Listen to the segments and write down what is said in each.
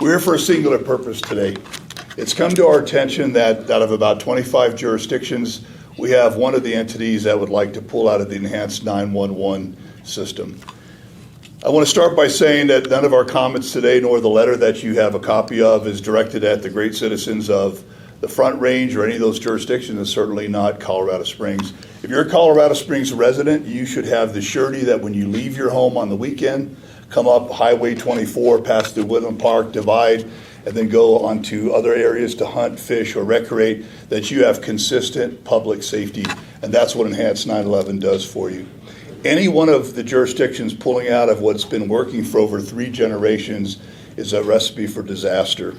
We're here for a singular purpose today. It's come to our attention that out of about 25 jurisdictions, we have one of the entities that would like to pull out of the enhanced 911 system. I want to start by saying that none of our comments today, nor the letter that you have a copy of, is directed at the great citizens of the Front Range or any of those jurisdictions, and certainly not Colorado Springs. If you're a Colorado Springs resident, you should have the surety that when you leave your home on the weekend, come up Highway 24, past the Woodland Park divide, and then go on to other areas to hunt, fish, or recreate, that you have consistent public safety, and that's what Enhanced 911 does for you. Any one of the jurisdictions pulling out of what's been working for over 3 generations is a recipe for disaster.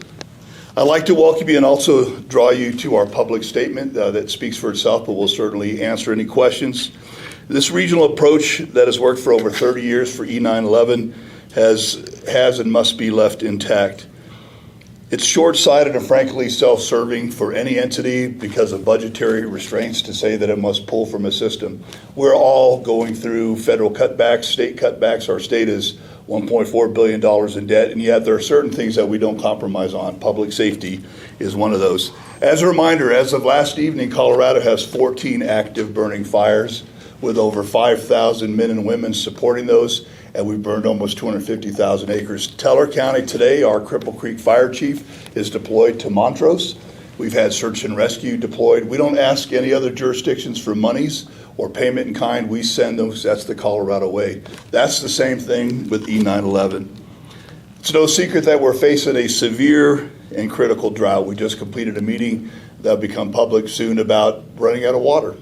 I'd like to welcome you and also draw you to our public statement that speaks for itself, but we'll certainly answer any questions. This regional approach that has worked for over 30 years for E911 has and must be left intact. It's short-sighted and frankly self-serving for any entity because of budgetary restraints to say that it must pull from a system. We're all going through federal cutbacks, state cutbacks. Our state is $1.4 billion in debt, and yet there are certain things that we don't compromise on. Public safety is one of those. As a reminder, as of last evening, Colorado has 14 active burning fires with over 5,000 men and women supporting those, and we burned almost 250,000 acres. Teller County today, our Cripple Creek Fire Chief is deployed to Montrose. We've had search and rescue deployed. We don't ask any other jurisdictions for monies or payment in kind. We send them because that's the Colorado way. That's the same thing with E911. It's no secret that we're facing a severe and critical drought. We just completed a meeting that'll become public soon about running out of water.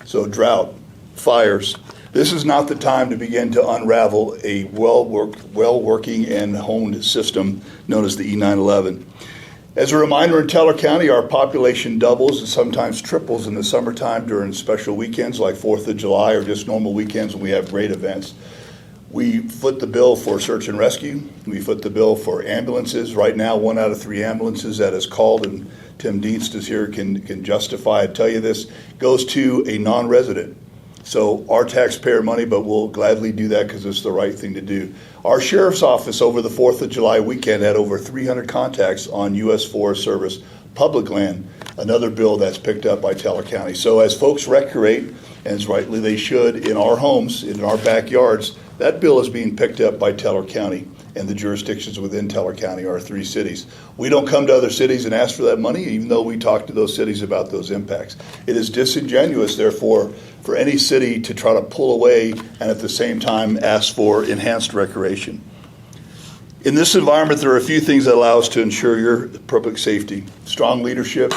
So drought, fires. This is not the time to begin to unravel a well-working and honed system known as the E911. As a reminder, in Teller County, our population doubles and sometimes triples in the summertime during special weekends like 4th of July or just normal weekends when we have great events. We foot the bill for search and rescue. We foot the bill for ambulances. Right now, 1 out of 3 ambulances that is called, and Tim Dienst is here, can justify and tell you this, goes to a non-resident. So our taxpayer money, but we'll gladly do that because it's the right thing to do. Our sheriff's office over the 4th of July weekend had over 300 contacts on U.S. Forest Service public land, another bill that's picked up by Teller County. So as folks recreate, and as rightly they should, in our homes, in our backyards, that bill is being picked up by Teller County, and the jurisdictions within Teller County are 3 cities. We don't come to other cities and ask for that money, even though we talk to those cities about those impacts. It is disingenuous, therefore, for any city to try to pull away and at the same time ask for enhanced recreation. In this environment, there are a few things that allow us to ensure your public safety. Strong leadership,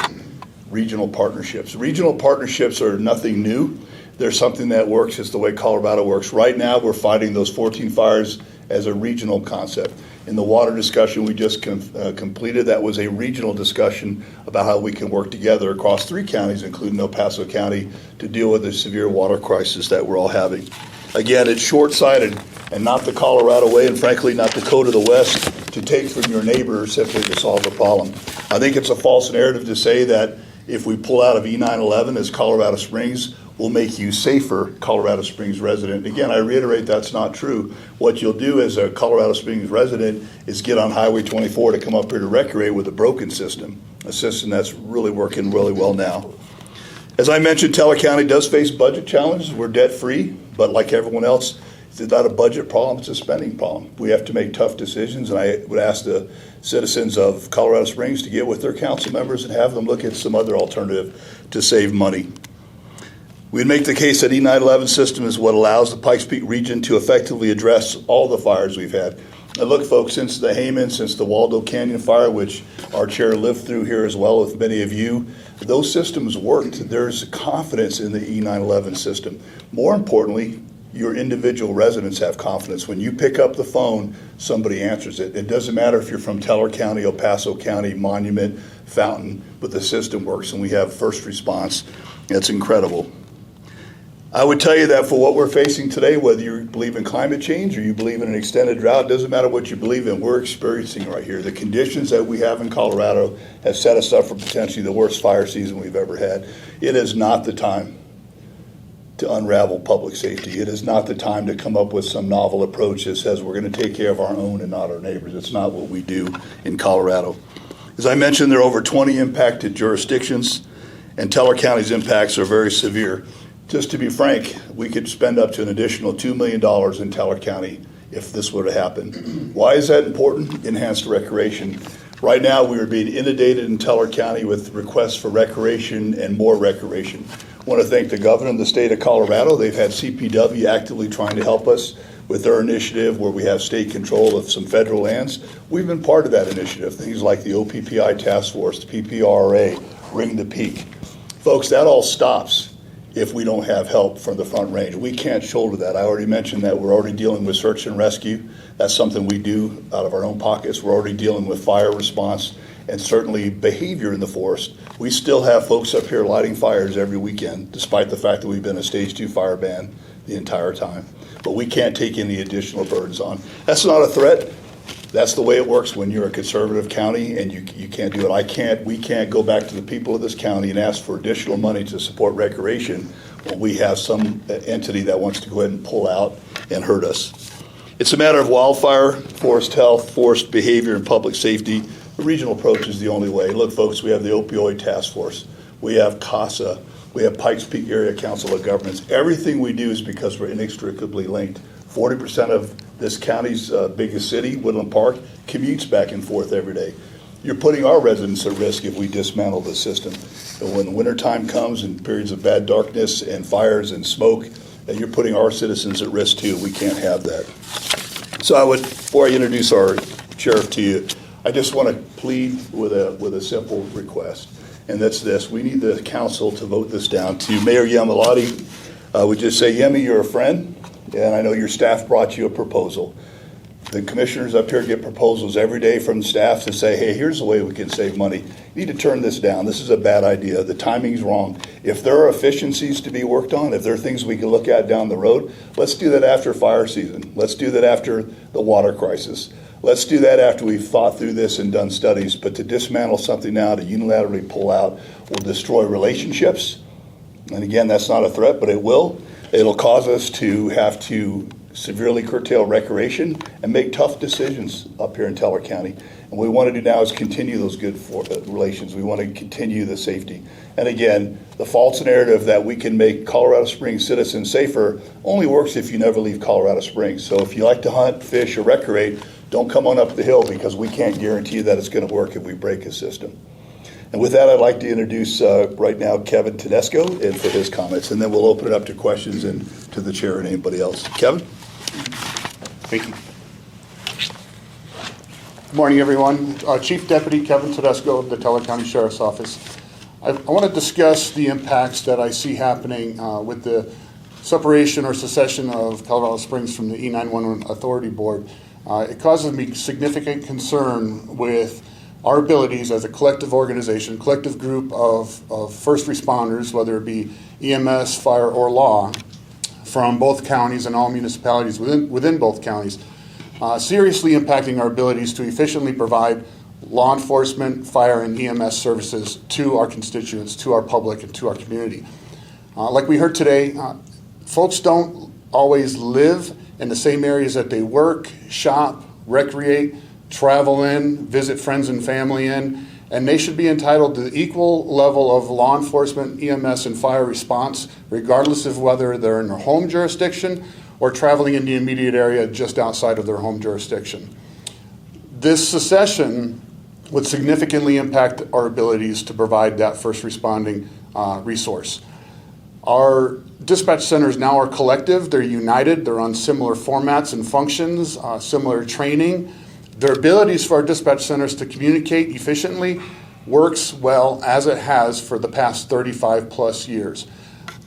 regional partnerships. Regional partnerships are nothing new. They're something that works. It's the way Colorado works. Right now, we're fighting those 14 fires as a regional concept. In the water discussion we just completed, that was a regional discussion about how we can work together across 3 counties, including El Paso County, to deal with the severe water crisis that we're all having. Again, it's short-sighted and not the Colorado way, and frankly not the code of the West, to take from your neighbor simply to solve the problem. I think it's a false narrative to say that if we pull out of E911 as Colorado Springs, will make you safer Colorado Springs resident. Again, I reiterate that's not true. What you'll do as a Colorado Springs resident is get on Highway 24 to come up here to recreate with a broken system, a system that's really working really well now. As I mentioned, Teller County does face budget challenges. We're debt-free, but like everyone else, it's not a budget problem, it's a spending problem. We have to make tough decisions, and I would ask the citizens of Colorado Springs to get with their council members and have them look at some other alternative to save money. We'd make the case that E911 system is what allows the Pikes Peak region to effectively address all the fires we've had. And look, folks, since the Hayman, since the Waldo Canyon fire, which our chair lived through here as well with many of you, those systems worked. There's confidence in the E911 system. More importantly, your individual residents have confidence. When you pick up the phone, somebody answers it. It doesn't matter if you're from Teller County, El Paso County, Monument, Fountain, but the system works, and we have first response. It's incredible. I would tell you that for what we're facing today, whether you believe in climate change or you believe in an extended drought, it doesn't matter what you believe in, we're experiencing right here. The conditions that we have in Colorado have set us up for potentially the worst fire season we've ever had. It is not the time to unravel public safety. It is not the time to come up with some novel approach that says we're going to take care of our own and not our neighbors. It's not what we do in Colorado. As I mentioned, there are over 20 impacted jurisdictions, and Teller County's impacts are very severe. Just to be frank, we could spend up to an additional $2 million in Teller County if this were to happen. Why is that important? Enhanced recreation. Right now, we are being inundated in Teller County with requests for recreation and more recreation. I want to thank the governor of the state of Colorado. They've had CPW actively trying to help us with their initiative where we have state control of some federal lands. We've been part of that initiative, things like the OPPI task force, the PPRA, Ring the Peak. Folks, that all stops if we don't have help from the Front Range. We can't shoulder that. I already mentioned that we're already dealing with search and rescue. That's something we do out of our own pockets. We're already dealing with fire response and certainly behavior in the forest. We still have folks up here lighting fires every weekend, despite the fact that we've been a stage 2 fire ban the entire time. But we can't take any additional burdens on. That's not a threat. That's the way it works when you're a conservative county and you can't do it. We can't go back to the people of this county and ask for additional money to support recreation when we have some entity that wants to go ahead and pull out and hurt us. It's a matter of wildfire, forest health, forest behavior, and public safety. The regional approach is the only way. Look, folks, we have the opioid task force. We have CASA. We have Pikes Peak Area Council of Governments. Everything we do is because we're inextricably linked. 40% of this county's biggest city, Woodland Park, commutes back and forth every day. You're putting our residents at risk if we dismantle the system. And when the wintertime comes and periods of bad darkness and fires and smoke, you're putting our citizens at risk too. We can't have that. So before I introduce our sheriff to you, I just want to plead with a simple request, and that's this. We need the council to vote this down. To Mayor Yamalotti, I would just say, Yemi, you're a friend, and I know your staff brought you a proposal. The commissioners up here get proposals every day from staff to say, hey, here's the way we can save money. You need to turn this down. This is a bad idea. The timing's wrong. If there are efficiencies to be worked on, if there are things we can look at down the road, let's do that after fire season. Let's do that after the water crisis. Let's do that after we've thought through this and done studies. But to dismantle something now, to unilaterally pull out, will destroy relationships. And again, that's not a threat, but it will. It'll cause us to have to severely curtail recreation and make tough decisions up here in Teller County. And what we want to do now is continue those good relations. We want to continue the safety. And again, the false narrative that we can make Colorado Springs citizens safer only works if you never leave Colorado Springs. So if you like to hunt, fish, or recreate, don't come on up the hill because we can't guarantee that it's going to work if we break a system. And with that, I'd like to introduce right now Kevin Tedesco and for his comments, and then we'll open it up to questions and to the chair and anybody else. Kevin? Thank you. Good morning, everyone. Chief Deputy Kevin Tedesco of the Teller County Sheriff's Office. I want to discuss the impacts that I see happening with the separation or secession of Colorado Springs from the E911 Authority Board. It causes me significant concern with our abilities as a collective organization, collective group of first responders, whether it be EMS, fire, or law, from both counties and all municipalities within both counties, seriously impacting our abilities to efficiently provide law enforcement, fire, and EMS services to our constituents, to our public, and to our community. Like we heard today, folks don't always live in the same areas that they work, shop, recreate, travel in, visit friends and family in, and they should be entitled to the equal level of law enforcement, EMS, and fire response, regardless of whether they're in their home jurisdiction or traveling in the immediate area just outside of their home jurisdiction. This secession would significantly impact our abilities to provide that first responding resource. Our dispatch centers now are collective, they're united, they're on similar formats and functions, similar training. Their abilities for our dispatch centers to communicate efficiently works well as it has for the past 35 plus years.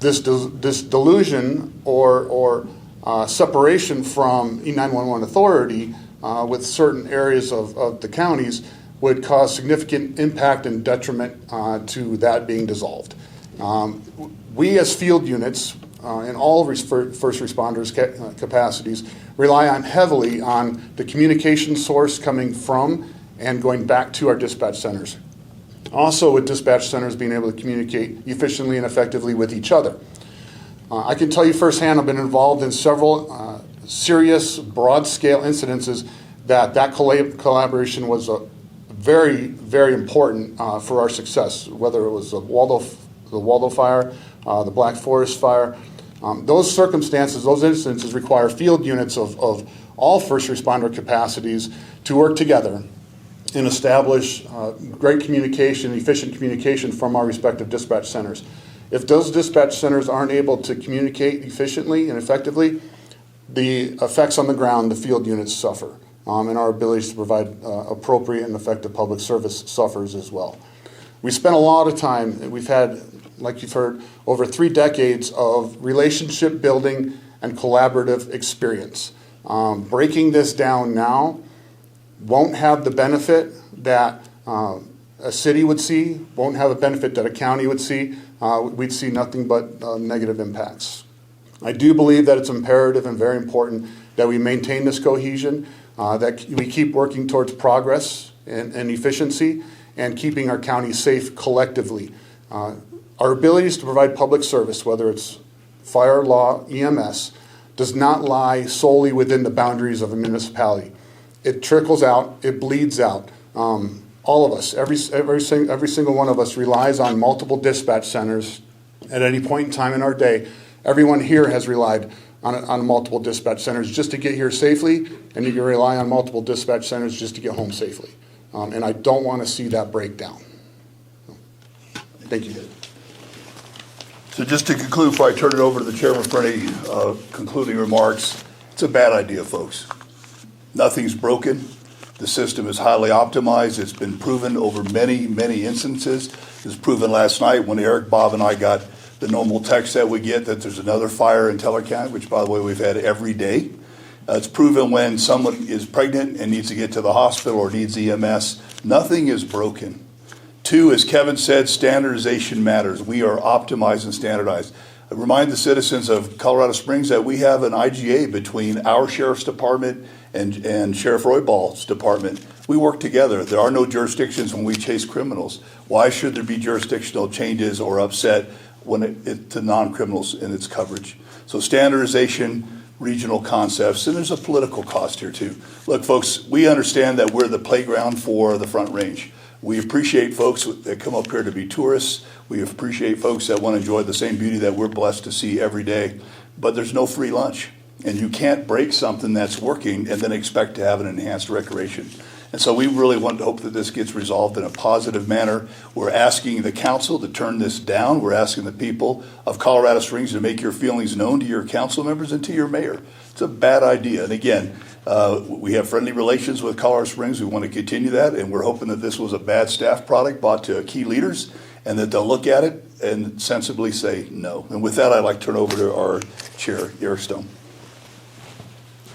This delusion or separation from E911 authority with certain areas of the counties would cause significant impact and detriment to that being dissolved. We as field units in all first responders capacities rely on heavily on the communication source coming from and going back to our dispatch centers. Also with dispatch centers being able to communicate efficiently and effectively with each other. I can tell you firsthand, I've been involved in several serious, broad-scale incidences that collaboration was very, very important for our success, whether it was the Waldo fire, the Black Forest fire. Those circumstances, those instances require field units of all first responder capacities to work together and establish great communication, efficient communication from our respective dispatch centers. If those dispatch centers aren't able to communicate efficiently and effectively, the effects on the ground, the field units suffer, and our ability to provide appropriate and effective public service suffers as well. We spent a lot of time, we've had, like you've heard, over 3 decades of relationship building and collaborative experience. Breaking this down now won't have the benefit that a city would see, won't have a benefit that a county would see. We'd see nothing but negative impacts. I do believe that it's imperative and very important that we maintain this cohesion, that we keep working towards progress and efficiency, and keeping our county safe collectively. Our abilities to provide public service, whether it's fire, law, EMS, does not lie solely within the boundaries of a municipality. It trickles out, it bleeds out. All of us, every single one of us relies on multiple dispatch centers at any point in time in our day. Everyone here has relied on multiple dispatch centers just to get here safely, and you can rely on multiple dispatch centers just to get home safely. And I don't want to see that break down. Thank you. So just to conclude, before I turn it over to the chairman for any concluding remarks, it's a bad idea, folks. Nothing's broken. The system is highly optimized. It's been proven over many, many instances. It was proven last night when Eric, Bob, and I got the normal text that we get that there's another fire in Teller County, which, by the way, we've had every day. It's proven when someone is pregnant and needs to get to the hospital or needs EMS. Nothing is broken. 2, as Kevin said, standardization matters. We are optimized and standardized. I remind the citizens of Colorado Springs that we have an IGA between our sheriff's department and Sheriff Royball's department. We work together. There are no jurisdictions when we chase criminals. Why should there be jurisdictional changes or upset when it to non-criminals in its coverage? So standardization, regional concepts, and there's a political cost here too. Look, folks, we understand that we're the playground for the Front Range. We appreciate folks that come up here to be tourists. We appreciate folks that want to enjoy the same beauty that we're blessed to see every day. But there's no free lunch. And you can't break something that's working and then expect to have an enhanced recreation. And so we really want to hope that this gets resolved in a positive manner. We're asking the council to turn this down. We're asking the people of Colorado Springs to make your feelings known to your council members and to your mayor. It's a bad idea. And again, we have friendly relations with Colorado Springs. We want to continue that, and we're hoping that this was a bad staff product brought to key leaders and that they'll look at it and sensibly say no. And with that, I'd like to turn over to our chair, Eric Stone.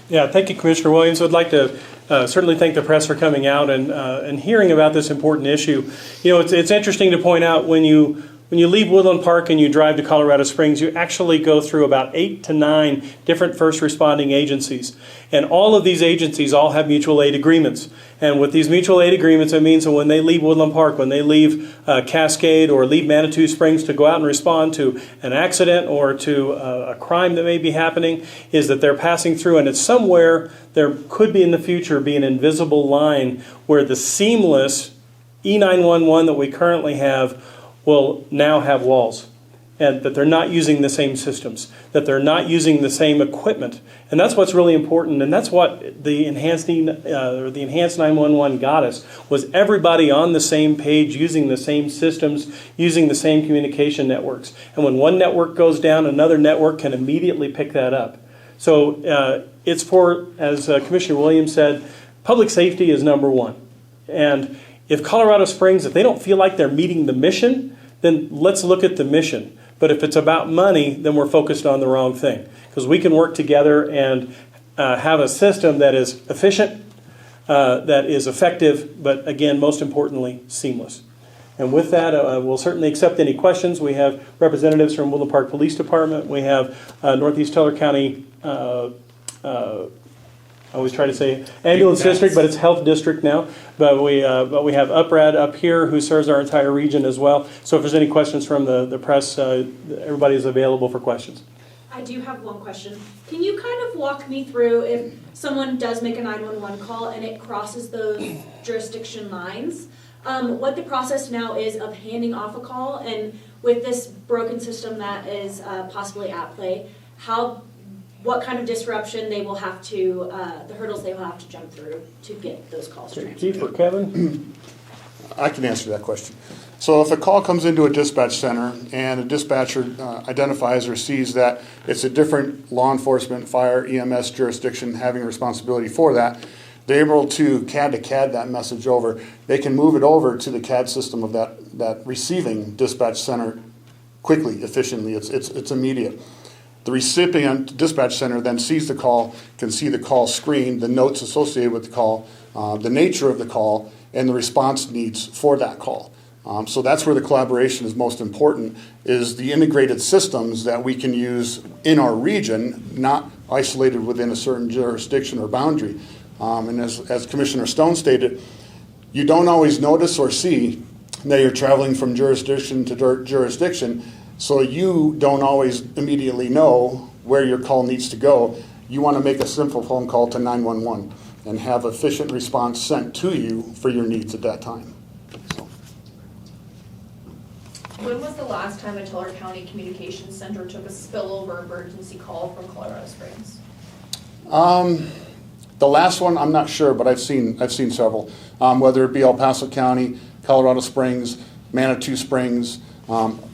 Yeah, thank you, Commissioner Williams. I'd like to certainly thank the press for coming out and hearing about this important issue. You know, it's interesting to point out when you leave Woodland Park and you drive to Colorado Springs, you actually go through about 8 to 9 different first responding agencies. And all of these agencies all have mutual aid agreements. And with these mutual aid agreements, it means that when they leave Woodland Park, when they leave Cascade or leave Manitou Springs to go out and respond to an accident or to a crime that may be happening, is that they're passing through, and it's somewhere there could be in the future be an invisible line where the seamless E911 that we currently have will now have walls, and that they're not using the same systems, that they're not using the same equipment. And that's what's really important, and that's what the enhanced 911 got us, was everybody on the same page, using the same systems, using the same communication networks. And when one network goes down, another network can immediately pick that up. So it's for, as Commissioner Williams said, public safety is number one. And if Colorado Springs, if they don't feel like they're meeting the mission, then let's look at the mission. But if it's about money, then we're focused on the wrong thing. Because we can work together and have a system that is efficient, that is effective, but again, most importantly, seamless. And with that, we'll certainly accept any questions. We have representatives from Woodland Park Police Department. We have Northeast Teller County, I always try to say ambulance district, but it's health district now. But we have UPRAD up here who serves our entire region as well. So if there's any questions from the press, everybody is available for questions. I do have one question. Can you kind of walk me through if someone does make a 911 call and it crosses those jurisdiction lines, what the process now is of handing off a call, and with this broken system that is possibly at play, what kind of disruption they will have to, the hurdles they will have to jump through to get those calls transferred? Chief or Kevin? I can answer that question. So if a call comes into a dispatch center and a dispatcher identifies or sees that it's a different law enforcement, fire, EMS jurisdiction having responsibility for that, they're able to CAD that message over. They can move it over to the CAD system of that receiving dispatch center quickly, efficiently. It's immediate. The recipient dispatch center then sees the call, can see the call screen, the notes associated with the call, the nature of the call, and the response needs for that call. So that's where the collaboration is most important, is the integrated systems that we can use in our region, not isolated within a certain jurisdiction or boundary. And as Commissioner Stone stated, you don't always notice or see that you're traveling from jurisdiction to jurisdiction, so you don't always immediately know where your call needs to go. You want to make a simple phone call to 911 and have efficient response sent to you for your needs at that time. So. When was the last time a Teller County Communications Center took a spillover emergency call from Colorado Springs? The last one, I'm not sure, but I've seen several. Whether it be El Paso County, Colorado Springs, Manitou Springs,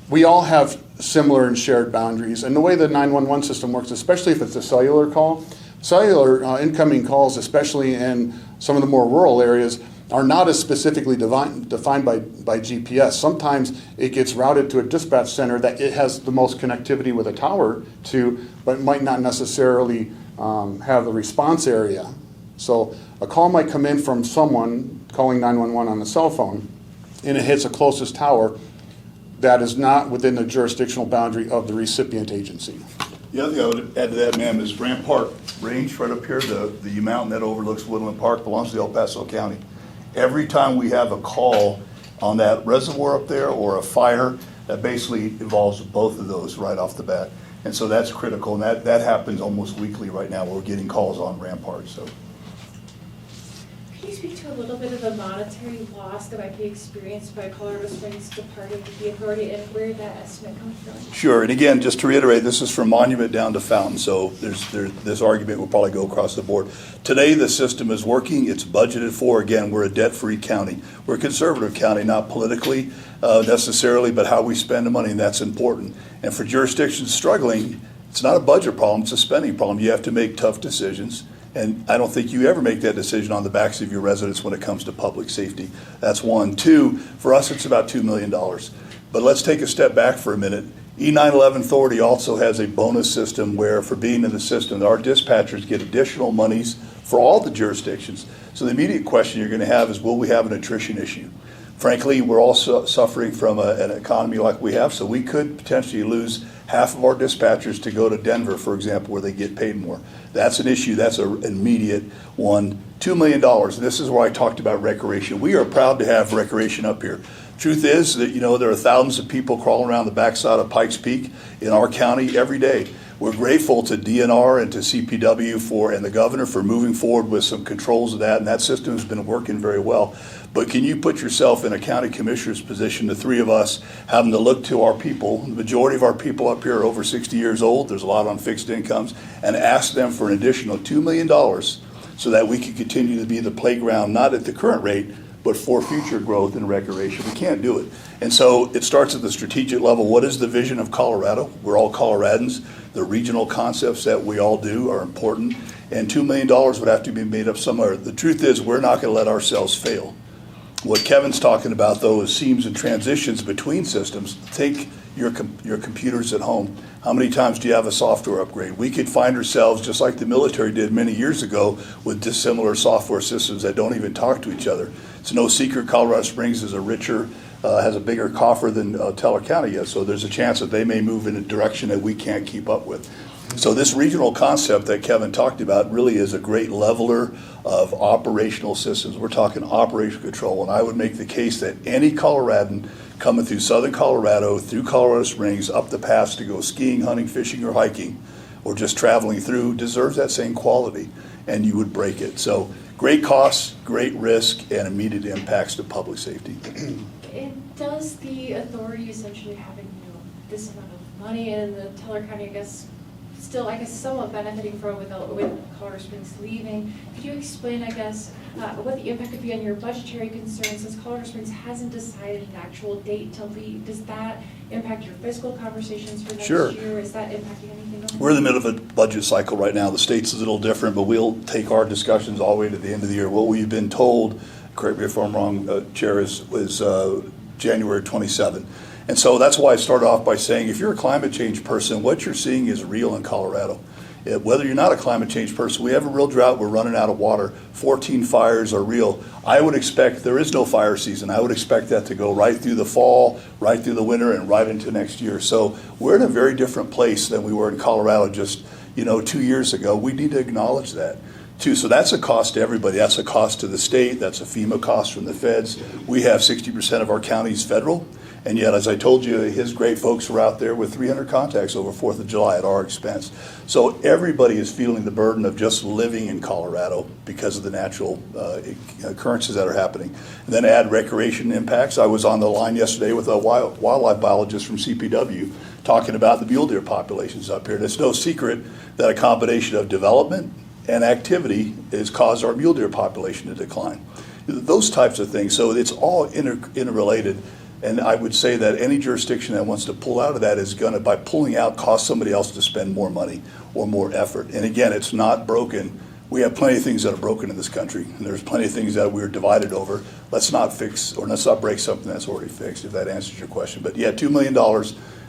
we all have similar and shared boundaries. And the way the 911 system works, especially if it's a cellular call, cellular incoming calls, especially in some of the more rural areas, are not as specifically defined by GPS. Sometimes it gets routed to a dispatch center that it has the most connectivity with a tower to, but might not necessarily have the response area. So a call might come in from someone calling 911 on a cell phone, and it hits a closest tower that is not within the jurisdictional boundary of the recipient agency. The other thing I would add to that, ma'am, is Grant Park Range right up here, the mountain that overlooks Woodland Park belongs to El Paso County. Every time we have a call on that reservoir up there or a fire, that basically involves both of those right off the bat. And so that's critical, and that happens almost weekly right now. We're getting calls on Rampart. So, can you speak to a little bit of the monetary loss that might be experienced by Colorado Springs departing the authority and where that estimate comes from? sure. And again, just to reiterate, this is from Monument down to Fountain. So this argument will probably go across the board. Today, the system is working. It's budgeted for. Again, we're a debt-free county. We're a conservative county, not politically necessarily, but how we spend the money, and that's important. And for jurisdictions struggling, it's not a budget problem, it's a spending problem. You have to make tough decisions, and I don't think you ever make that decision on the backs of your residents when it comes to public safety. That's one. Two, for us, it's about $2 million. But let's take a step back for a minute. E911 Authority also has a bonus system where, for being in the system, our dispatchers get additional monies for all the jurisdictions. So the immediate question you're going to have is, will we have an attrition issue? Frankly, we're also suffering from an economy like we have, so we could potentially lose half of our dispatchers to go to Denver, for example, where they get paid more. That's an issue. That's an immediate one. $2 million. And this is where I talked about recreation. We are proud to have recreation up here. Truth is that, there are thousands of people crawling around the backside of Pikes Peak in our county every day. We're grateful to DNR and to CPW and the governor for moving forward with some controls of that, and that system has been working very well. But can you put yourself in a county commissioner's position, the three of us, having to look to our people, the majority of our people up here are over 60 years old, there's a lot on fixed incomes, and ask them for an additional $2 million so that we can continue to be the playground, not at the current rate, but for future growth and recreation. We can't do it. And so it starts at the strategic level. What is the vision of Colorado? We're all Coloradans. The regional concepts that we all do are important. And $2 million would have to be made up somewhere. The truth is, we're not going to let ourselves fail. What Kevin's talking about, though, is seams and transitions between systems. Take your computers at home. How many times do you have a software upgrade? We could find ourselves, just like the military did many years ago, with dissimilar software systems that don't even talk to each other. It's no secret Colorado Springs is has a bigger coffer than Teller County is, so there's a chance that they may move in a direction that we can't keep up with. So this regional concept that Kevin talked about really is a great leveler of operational systems. We're talking operational control, and I would make the case that any Coloradan coming through southern Colorado, through Colorado Springs, up the pass to go skiing, hunting, fishing, or hiking, or just traveling through, deserves that same quality, and you would break it. So great costs, great risk, and immediate impacts to public safety. And does the authority essentially having, this amount of money in the Teller County, I guess, still, I guess, somewhat benefiting from with Colorado Springs leaving, could you explain, I guess, what the impact could be on your budgetary concerns since Colorado Springs hasn't decided an actual date to leave? Does that impact your fiscal conversations for next Sure. year? Is that impacting anything else? We're in the middle of a budget cycle right now. The state's a little different, but we'll take our discussions all the way to the end of the year. What we've been told, correct me if I'm wrong, Chair, is January 27. And so that's why I started off by saying, if you're a climate change person, what you're seeing is real in Colorado. Whether you're not a climate change person, we have a real drought, we're running out of water, 14 fires are real. I would expect, there is no fire season, I would expect that to go right through the fall, right through the winter, and right into next year. So we're in a very different place than we were in Colorado just 2 years ago. We need to acknowledge that too. So that's a cost to everybody. That's a cost to the state, that's a FEMA cost from the feds. We have 60% of our counties federal. And yet, as I told you, his great folks were out there with 300 contacts over 4th of July at our expense. So everybody is feeling the burden of just living in Colorado because of the natural occurrences that are happening. And then add recreation impacts. I was on the line yesterday with a wildlife biologist from CPW talking about the mule deer populations up here. And it's no secret that a combination of development and activity has caused our mule deer population to decline. Those types of things. So it's all interrelated. And I would say that any jurisdiction that wants to pull out of that is going to, by pulling out, cost somebody else to spend more money or more effort. And again, it's not broken. We have plenty of things that are broken in this country, and there's plenty of things that we're divided over. Let's not fix, or let's not break something that's already fixed, if that answers your question. But yeah, $2 million,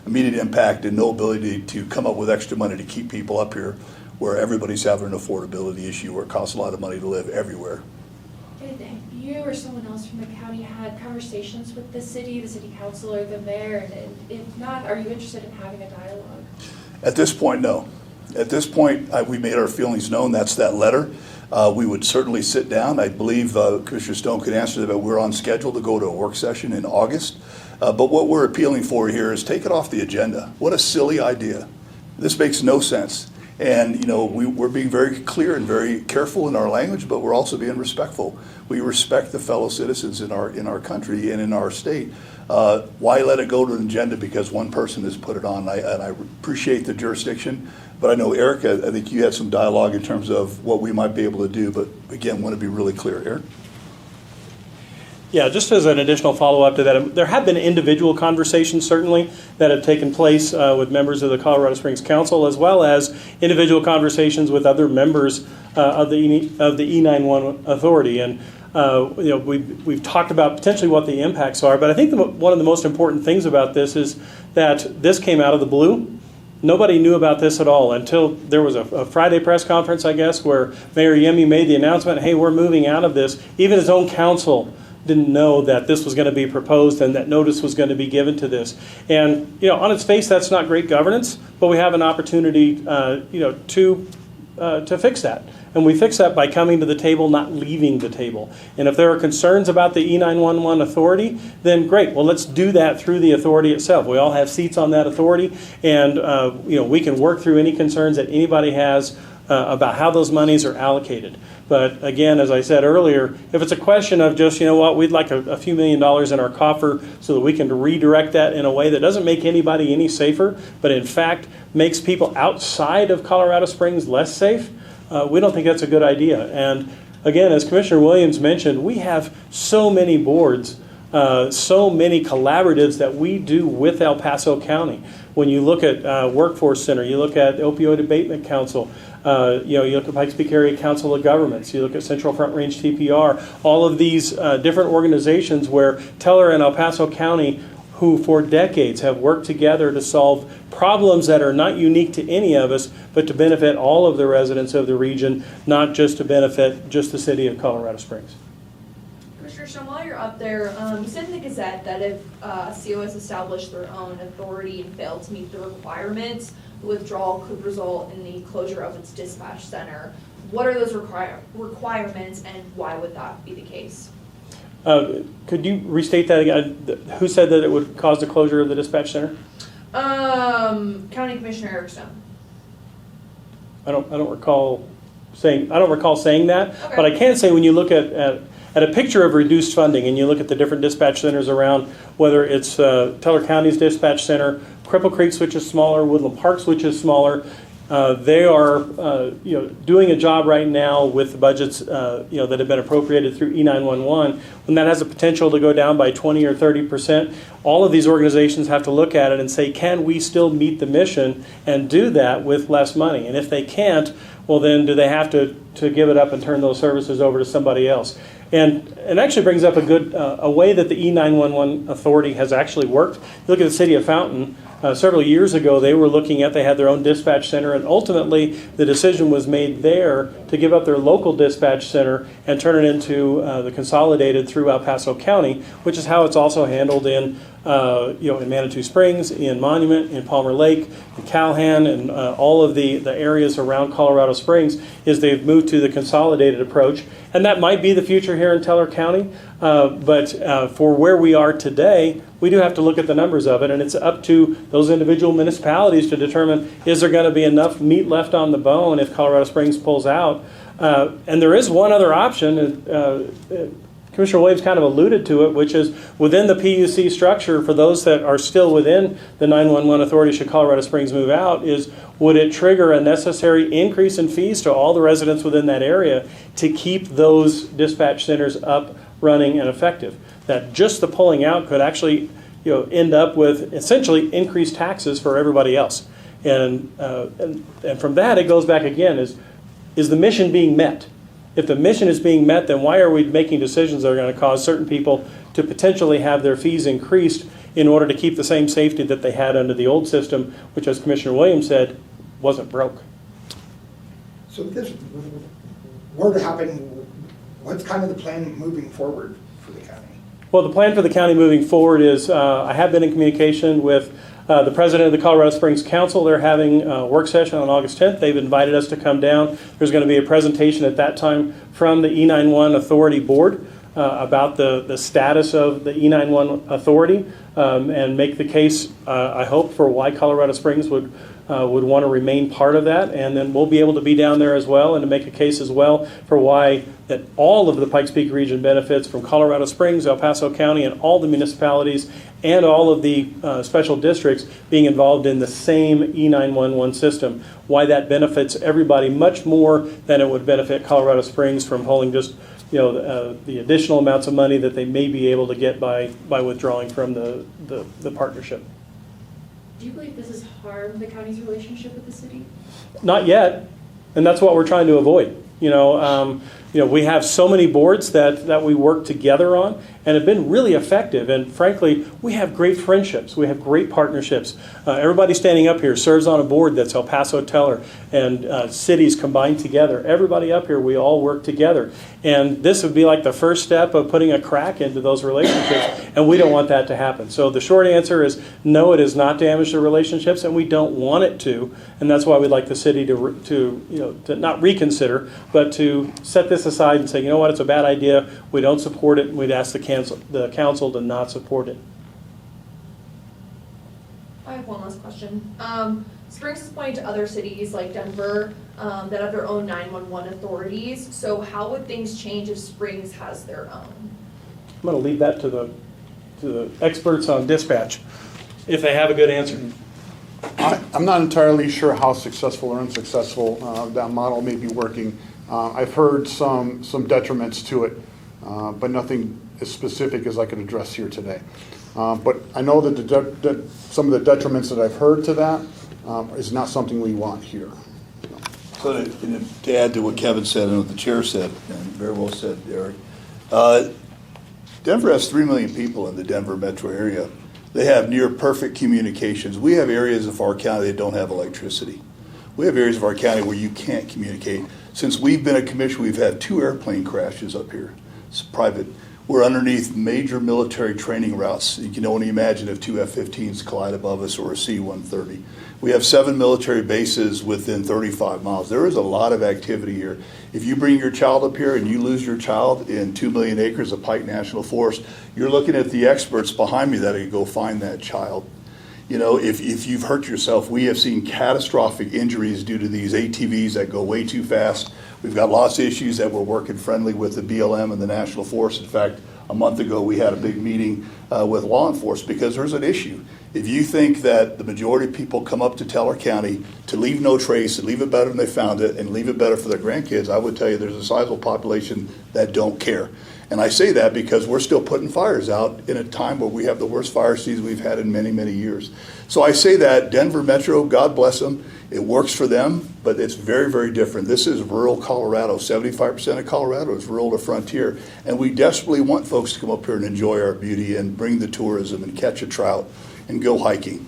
immediate impact, and no ability to come up with extra money to keep people up here where everybody's having an affordability issue where it costs a lot of money to live everywhere. Have you or someone else from the county had conversations with the city council, or the mayor? And if not, are you interested in having a dialogue? At this point, no. At this point, we made our feelings known. That's that letter. We would certainly sit down. I believe Commissioner Stone could answer that, but we're on schedule to go to a work session in August. But what we're appealing for here is take it off the agenda. What a silly idea. This makes no sense. And, we're being very clear and very careful in our language, but we're also being respectful. We respect the fellow citizens in our country and in our state. Why let it go to an agenda because one person has put it on? And I appreciate the jurisdiction, but I know, Eric, I think you had some dialogue in terms of what we might be able to do, but again, want to be really clear. Eric? Yeah, just as an additional follow-up to that, there have been individual conversations, certainly, that have taken place with members of the Colorado Springs Council, as well as individual conversations with other members of the E911 Authority. And we've talked about potentially what the impacts are, but I think one of the most important things about this is that this came out of the blue. Nobody knew about this at all until there was a Friday press conference, I guess, where Mayor Yemi made the announcement, hey, we're moving out of this. Even his own council didn't know that this was going to be proposed and that notice was going to be given to this. And, on its face, that's not great governance, but we have an opportunity, to fix that. And we fix that by coming to the table, not leaving the table. And if there are concerns about the E911 Authority, then great. Well, let's do that through the authority itself. We all have seats on that authority, and we can work through any concerns that anybody has about how those monies are allocated. But again, as I said earlier, if it's a question of just, we'd like a few $1 million in our coffer so that we can redirect that in a way that doesn't make anybody any safer, but in fact makes people outside of Colorado Springs less safe, we don't think that's a good idea. And again, as Commissioner Williams mentioned, we have so many boards, so many collaboratives that we do with El Paso County. When you look at Workforce Center, you look at Opioid Abatement Council, you look at Pikes Peak Area Council of Governments, you look at Central Front Range TPR, all of these different organizations where Teller and El Paso County, who for decades have worked together to solve problems that are not unique to any of us, but to benefit all of the residents of the region, not just to benefit just the city of Colorado Springs. Commissioner Stone, while you're up there, you said in the Gazette that if COS established their own authority and failed to meet the requirements, the withdrawal could result in the closure of its dispatch center. What are those requirements, and why would that be the case? Could you restate that again? Who said that it would cause the closure of the dispatch center? County Commissioner Eric Stone. I don't recall saying that, Okay. but I can say when you look at a picture of reduced funding and you look at the different dispatch centers around, whether it's Teller County's dispatch center, Cripple Creek, which is smaller, Woodland Parks, which is smaller, they are doing a job right now with the budgets that have been appropriated through E911. When that has a potential to go down by 20 or 30%, all of these organizations have to look at it and say, can we still meet the mission and do that with less money? And if they can't, well then do they have to give it up and turn those services over to somebody else? And it actually brings up a way that the E911 authority has actually worked. You look at the city of Fountain. Several years ago, they had their own dispatch center, and ultimately the decision was made there to give up their local dispatch center and turn it into the consolidated through El Paso County, which is how it's also handled in Manitou Springs, in Monument, in Palmer Lake, in Calhoun, and all of the areas around Colorado Springs. Is they've moved to the consolidated approach, and that might be the future here in Teller County. But for where we are today, we do have to look at the numbers of it, and it's up to those individual municipalities to determine, is there going to be enough meat left on the bone if Colorado Springs pulls out? And there is one other option. Commissioner Williams kind of alluded to it, which is within the PUC structure, for those that are still within the 911 authority should Colorado Springs move out, is would it trigger a necessary increase in fees to all the residents within that area to keep those dispatch centers up, running, and effective? That just the pulling out could actually end up with essentially increased taxes for everybody else. And from that, it goes back again, is the mission being met? If the mission is being met, then why are we making decisions that are going to cause certain people to potentially have their fees increased in order to keep the same safety that they had under the old system, which, as Commissioner Williams said, wasn't broke? So if this were to happen, what's kind of the plan moving forward for the county? Well, the plan for the county moving forward is I have been in communication with the president of the Colorado Springs Council. They're having a work session on August 10th. They've invited us to come down. There's going to be a presentation at that time from the E911 Authority Board about the status of the E911 Authority and make the case, I hope, for why Colorado Springs would want to remain part of that. And then we'll be able to be down there as well and to make a case as well for why that all of the Pikes Peak region benefits from Colorado Springs, El Paso County, and all the municipalities and all of the special districts being involved in the same E911 system. Why that benefits everybody much more than it would benefit Colorado Springs from holding just the additional amounts of money that they may be able to get by withdrawing from the partnership. Do you believe this has harmed the county's relationship with the city? Not yet, and that's what we're trying to avoid. We have so many boards that we work together on and have been really effective. And frankly, we have great friendships. We have great partnerships. Everybody standing up here serves on a board that's El Paso Teller and cities combined together. Everybody up here, we all work together. And this would be like the first step of putting a crack into those relationships, and we don't want that to happen. So the short answer is no, it has not damaged the relationships, and we don't want it to. And that's why we'd like the city to not reconsider, but to set this aside and say, you know what, it's a bad idea. We don't support it, and we'd ask the council to not support it. I have one last question. Springs is pointing to other cities like Denver that have their own 911 authorities. So how would things change if Springs has their own? I'm going to leave that to the experts on dispatch, if they have a good answer. I'm not entirely sure how successful or unsuccessful that model may be working. I've heard some detriments to it, but nothing as specific as I could address here today. But I know that some of the detriments that I've heard to that is not something we want here. So to add to what Kevin said and what the chair said, and very well said, Eric, Denver has 3 million people in the Denver metro area. They have near perfect communications. We have areas of our county that don't have electricity. We have areas of our county where you can't communicate. Since we've been a commission, we've had 2 airplane crashes up here. It's private. We're underneath major military training routes. You can only imagine if two F-15s collide above us or a C-130. We have 7 military bases within 35 miles. There is a lot of activity here. If you bring your child up here and you lose your child in 2 million acres of Pike National Forest, you're looking at the experts behind me that can go find that child. You know, if you've hurt yourself, we have seen catastrophic injuries due to these ATVs that go way too fast. We've got lots of issues that we're working friendly with the BLM and the National Forest. In fact, a month ago, we had a big meeting with law enforcement because there's an issue. If you think that the majority of people come up to Teller County to leave no trace and leave it better than they found it and leave it better for their grandkids, I would tell you there's a sizable population that don't care. And I say that because we're still putting fires out in a time where we have the worst fire season we've had in many, many years. So I say that Denver Metro, God bless them, it works for them, but it's very, very different. This is rural Colorado. 75% of Colorado is rural to frontier. And we desperately want folks to come up here and enjoy our beauty and bring the tourism and catch a trout and go hiking.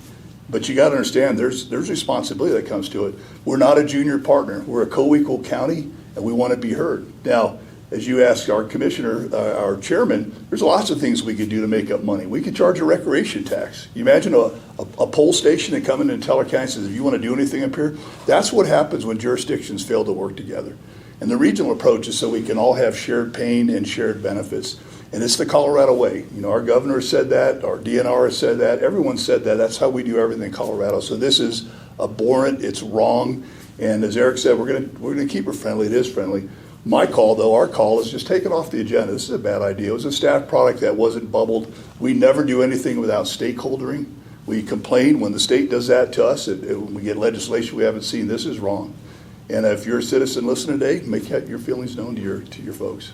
But you got to understand there's responsibility that comes to it. We're not a junior partner. We're a co-equal county, and we want to be heard. Now, as you asked our commissioner, our chairman, there's lots of things we could do to make up money. We could charge a recreation tax. You imagine a poll station and come in and tell our county, says, if you want to do anything up here, that's what happens when jurisdictions fail to work together. And the regional approach is so we can all have shared pain and shared benefits. And it's the Colorado way. You know, our governor said that, our DNR has said that, everyone said that. That's how we do everything in Colorado. So this is abhorrent, it's wrong. And as Eric said, we're gonna keep it friendly. It is friendly. My call, though, our call is just take it off the agenda. This is a bad idea. It was a staff product that wasn't bubbled. We never do anything without stakeholdering. We complain when the state does that to us. When we get legislation we haven't seen, this is wrong. And if you're a citizen listening today, make your feelings known to your folks.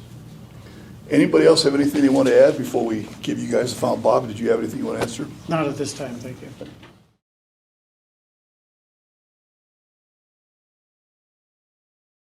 Anybody else have anything they want to add before we give you guys the final? Bob, did you have anything you want to answer? Not at this time, thank you.